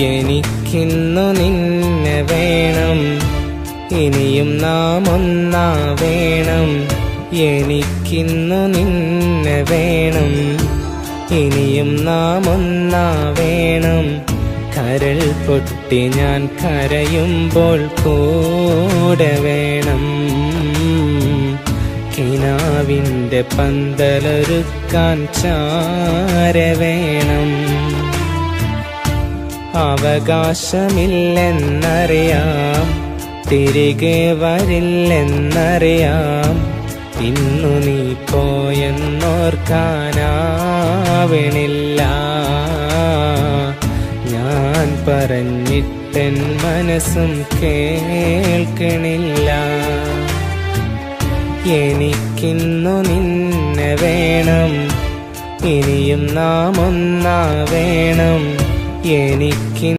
എനിക്കിന്നു നിന്നെ വേണം, ഇനിയും നാം ഒന്നാവേണം. എനിക്കിന്നു നിന്നെ വേണം, ഇനിയും നാം ഒന്നാവേണം. കരൾ പൊട്ടി ഞാൻ കരയുമ്പോൾ കൂടെ വേണം. കിനാവിൻ്റെ പന്തലൊരുക്കാൻ ചാര വേണം. അവകാശമില്ലെന്നറിയാം, തിരികെ വരില്ലെന്നറിയാം. ഇന്നു നീ പോയെന്നോർക്കാനാവണില്ല. ഞാൻ പറഞ്ഞിട്ടെൻ മനസ്സും കേൾക്കണില്ല. എനിക്കിന്നു നിന്നെ വേണം, ഇനിയും നാം ഒന്നാവേണം. എനിക്ക്